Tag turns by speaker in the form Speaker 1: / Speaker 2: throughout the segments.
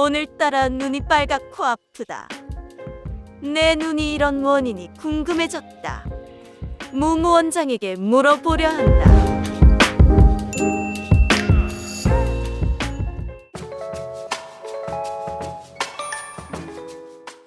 Speaker 1: 오늘따라 눈이 빨갛고 아프다. 내 눈이 이런 원인이 궁금해졌다. 무무 원장에게 물어보려 한다.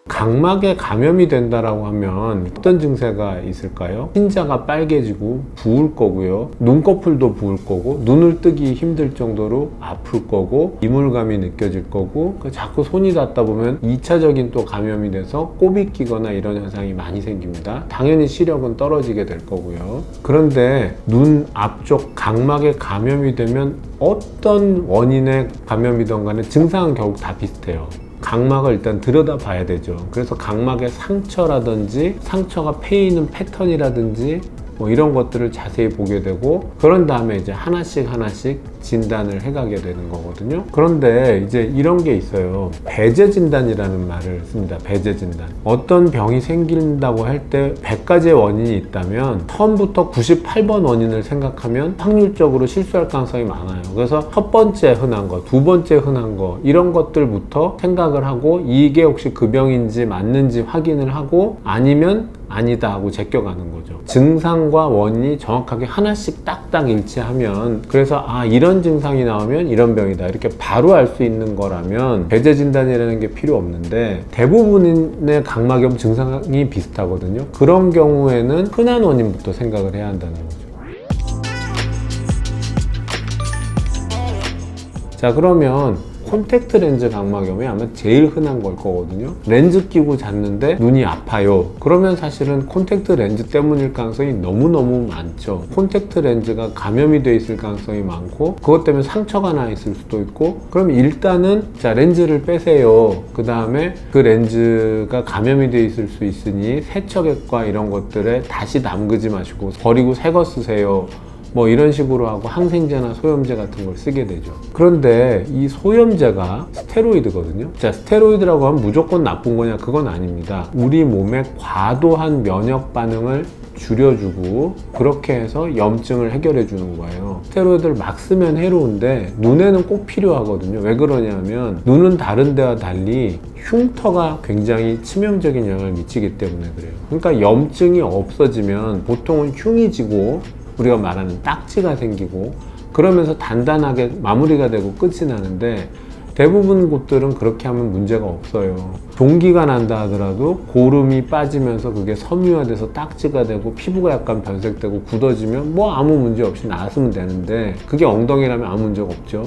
Speaker 2: 각막에 감염이 된다라고 하면 어떤 증세가 있을까요? 흰자가 빨개지고 부을 거고요. 눈꺼풀도 부을 거고 눈을 뜨기 힘들 정도로 아플 거고 이물감이 느껴질 거고 자꾸 손이 닿다 보면 2차적인 또 감염이 돼서 꼬비 끼거나 이런 현상이 많이 생깁니다. 당연히 시력은 떨어지게 될 거고요. 그런데 눈 앞쪽 각막에 감염이 되면 어떤 원인의 감염이든 간에 증상은 결국 다 비슷해요. 각막을 일단 들여다 봐야 되죠. 그래서 각막의 상처라든지 상처가 패이는 패턴이라든지 뭐 이런 것들을 자세히 보게 되고, 그런 다음에 이제 하나씩 진단을 해가게 되는 거거든요. 그런데 이제 이런 게 있어요. 배제 진단이라는 말을 씁니다. 배제 진단. 어떤 병이 생긴다고 할 때 100가지의 원인이 있다면 처음부터 98번 원인을 생각하면 확률적으로 실수할 가능성이 많아요. 그래서 첫 번째 흔한 거, 두 번째 흔한 거 이런 것들부터 생각을 하고 이게 혹시 그 병인지 맞는지 확인을 하고 아니면 아니다 하고 제껴가는 거죠. 증상과 원인이 정확하게 하나씩 딱딱 일치하면, 그래서 이런 증상이 나오면 이런 병이다 이렇게 바로 알 수 있는 거라면 배제 진단이라는 게 필요 없는데, 대부분의 각막염 증상이 비슷하거든요. 그런 경우에는 흔한 원인부터 생각을 해야 한다는 거죠. 자, 그러면 콘택트 렌즈 각막염이 아마 제일 흔한 걸 거거든요. 렌즈 끼고 잤는데 눈이 아파요. 그러면 사실은 콘택트 렌즈 때문일 가능성이 너무너무 많죠. 콘택트 렌즈가 감염이 돼 있을 가능성이 많고, 그것 때문에 상처가 나 있을 수도 있고, 그럼 일단은 자, 렌즈를 빼세요. 그 다음에 그 렌즈가 감염이 돼 있을 수 있으니 세척액과 이런 것들에 다시 담그지 마시고 버리고 새 거 쓰세요. 뭐 이런 식으로 하고 항생제나 소염제 같은 걸 쓰게 되죠. 그런데 이 소염제가 스테로이드거든요. 자, 스테로이드라고 하면 무조건 나쁜 거냐? 그건 아닙니다. 우리 몸의 과도한 면역 반응을 줄여주고 그렇게 해서 염증을 해결해 주는 거예요. 스테로이드를 막 쓰면 해로운데 눈에는 꼭 필요하거든요. 왜 그러냐면 눈은 다른 데와 달리 흉터가 굉장히 치명적인 영향을 미치기 때문에 그래요. 그러니까 염증이 없어지면 보통은 흉이 지고 우리가 말하는 딱지가 생기고 그러면서 단단하게 마무리가 되고 끝이 나는데, 대부분 곳들은 그렇게 하면 문제가 없어요. 종기가 난다 하더라도 고름이 빠지면서 그게 섬유화돼서 딱지가 되고 피부가 약간 변색되고 굳어지면 뭐 아무 문제 없이 나았으면 되는데, 그게 엉덩이라면 아무 문제가 없죠.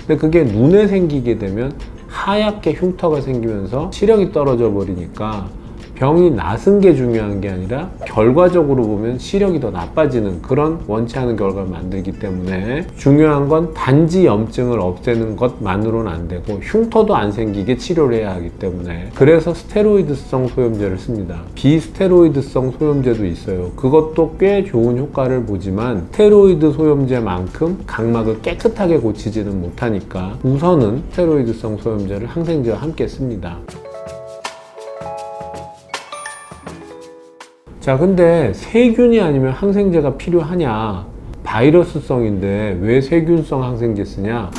Speaker 2: 근데 그게 눈에 생기게 되면 하얗게 흉터가 생기면서 시력이 떨어져 버리니까 병이 나은 게 중요한 게 아니라 결과적으로 보면 시력이 더 나빠지는 그런 원치 않은 결과를 만들기 때문에 중요한 건 단지 염증을 없애는 것만으로는 안 되고 흉터도 안 생기게 치료를 해야 하기 때문에, 그래서 스테로이드성 소염제를 씁니다. 비스테로이드성 소염제도 있어요. 그것도 꽤 좋은 효과를 보지만 스테로이드 소염제만큼 각막을 깨끗하게 고치지는 못하니까 우선은 스테로이드성 소염제를 항생제와 함께 씁니다. 자, 근데 세균이 아니면 항생제가 필요하냐? 바이러스성인데 왜 세균성 항생제 쓰냐?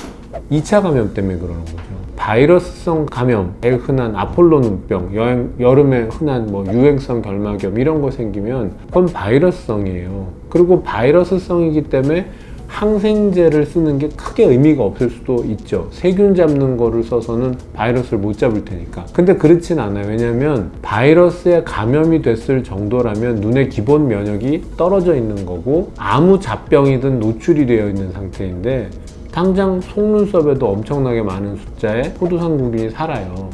Speaker 2: 2차 감염 때문에 그러는 거죠. 바이러스성 감염, 제일 흔한 아폴로 눈병, 여름에 흔한 뭐 유행성 결막염 이런 거 생기면 그건 바이러스성이에요. 그리고 바이러스성이기 때문에 항생제를 쓰는 게 크게 의미가 없을 수도 있죠. 세균 잡는 거를 써서는 바이러스를 못 잡을 테니까. 근데 그렇진 않아요. 왜냐면 바이러스에 감염이 됐을 정도라면 눈의 기본 면역이 떨어져 있는 거고 아무 잡병이든 노출이 되어 있는 상태인데, 당장 속눈썹에도 엄청나게 많은 숫자의 포도상구균이 살아요.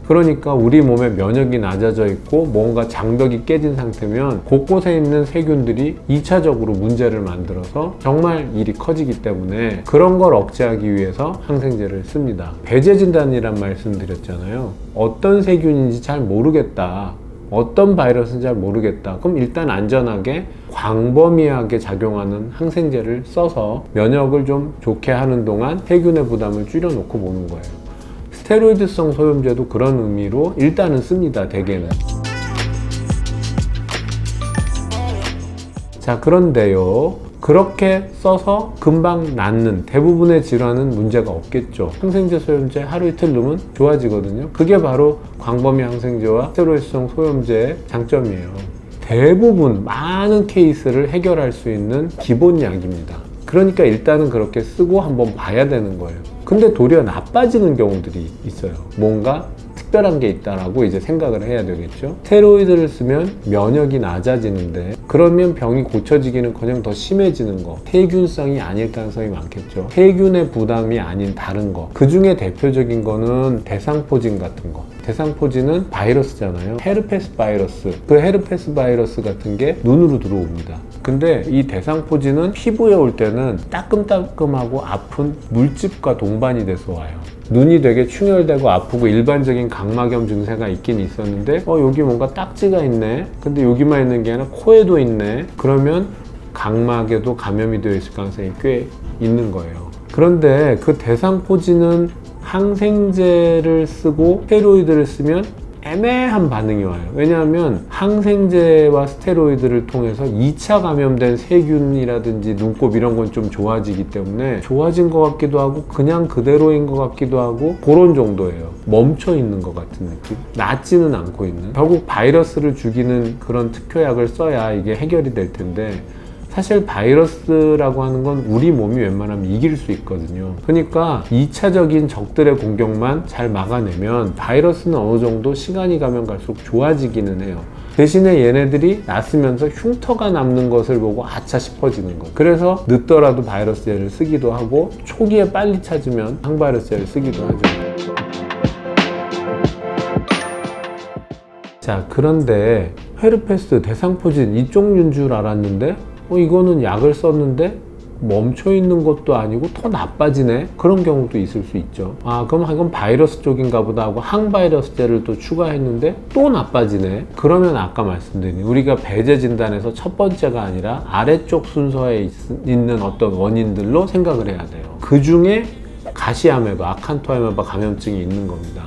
Speaker 2: 그러니까 우리 몸의 면역이 낮아져 있고 뭔가 장벽이 깨진 상태면 곳곳에 있는 세균들이 2차적으로 문제를 만들어서 정말 일이 커지기 때문에 그런 걸 억제하기 위해서 항생제를 씁니다. 배제 진단이란 말씀드렸잖아요. 어떤 세균인지 잘 모르겠다, 어떤 바이러스인지 잘 모르겠다. 그럼 일단 안전하게 광범위하게 작용하는 항생제를 써서 면역을 좀 좋게 하는 동안 세균의 부담을 줄여놓고 보는 거예요. 스테로이드성 소염제도 그런 의미로 일단은 씁니다, 대개는. 자, 그런데요, 그렇게 써서 금방 낫는 대부분의 질환은 문제가 없겠죠. 항생제, 소염제 하루 이틀 넣으면 좋아지거든요. 그게 바로 광범위 항생제와 스테로이드성 소염제의 장점이에요. 대부분 많은 케이스를 해결할 수 있는 기본약입니다. 그러니까 일단은 그렇게 쓰고 한번 봐야 되는 거예요. 근데 도리어 나빠지는 경우들이 있어요. 뭔가 특별한 게 있다라고 이제 생각을 해야 되겠죠. 스테로이드를 쓰면 면역이 낮아지는데 그러면 병이 고쳐지기는커녕 더 심해지는 거, 세균성이 아닐 가능성이 많겠죠. 세균의 부담이 아닌 다른 거, 그 중에 대표적인 거는 대상포진 같은 거. 대상포진은 바이러스잖아요. 헤르페스 바이러스. 그 헤르페스 바이러스 같은 게 눈으로 들어옵니다. 근데 이 대상포진은 피부에 올 때는 따끔따끔하고 아픈 물집과 동반이 돼서 와요. 눈이 되게 충혈되고 아프고 일반적인 각막염 증세가 있긴 있었는데 여기 뭔가 딱지가 있네. 근데 여기만 있는 게 아니라 코에도 있네. 그러면 각막에도 감염이 되어 있을 가능성이 꽤 있는 거예요. 그런데 그 대상포진은 항생제를 쓰고 스테로이드를 쓰면 애매한 반응이 와요. 왜냐하면 항생제와 스테로이드를 통해서 2차 감염된 세균이라든지 눈곱 이런 건 좀 좋아지기 때문에 좋아진 것 같기도 하고 그냥 그대로인 것 같기도 하고 그런 정도예요. 멈춰 있는 것 같은 느낌? 낫지는 않고 있는. 결국 바이러스를 죽이는 그런 특효약을 써야 이게 해결이 될 텐데 사실 바이러스라고 하는 건 우리 몸이 웬만하면 이길 수 있거든요. 그러니까 2차적인 적들의 공격만 잘 막아내면 바이러스는 어느 정도 시간이 가면 갈수록 좋아지기는 해요. 대신에 얘네들이 낫으면서 흉터가 남는 것을 보고 아차 싶어지는 거. 그래서 늦더라도 바이러스제를 쓰기도 하고 초기에 빨리 찾으면 항바이러스제를 쓰기도 하죠. 자, 그런데 헤르페스, 대상포진 이쪽인 줄 알았는데 이거는 약을 썼는데 멈춰 있는 것도 아니고 더 나빠지네? 그런 경우도 있을 수 있죠. 그럼 이건 바이러스 쪽인가 보다 하고 항바이러스제를 또 추가했는데 또 나빠지네? 그러면 아까 말씀드린 우리가 배제 진단에서 첫 번째가 아니라 아래쪽 순서에 있는 어떤 원인들로 생각을 해야 돼요. 그 중에 가시아메바, 아칸토아메바 감염증이 있는 겁니다.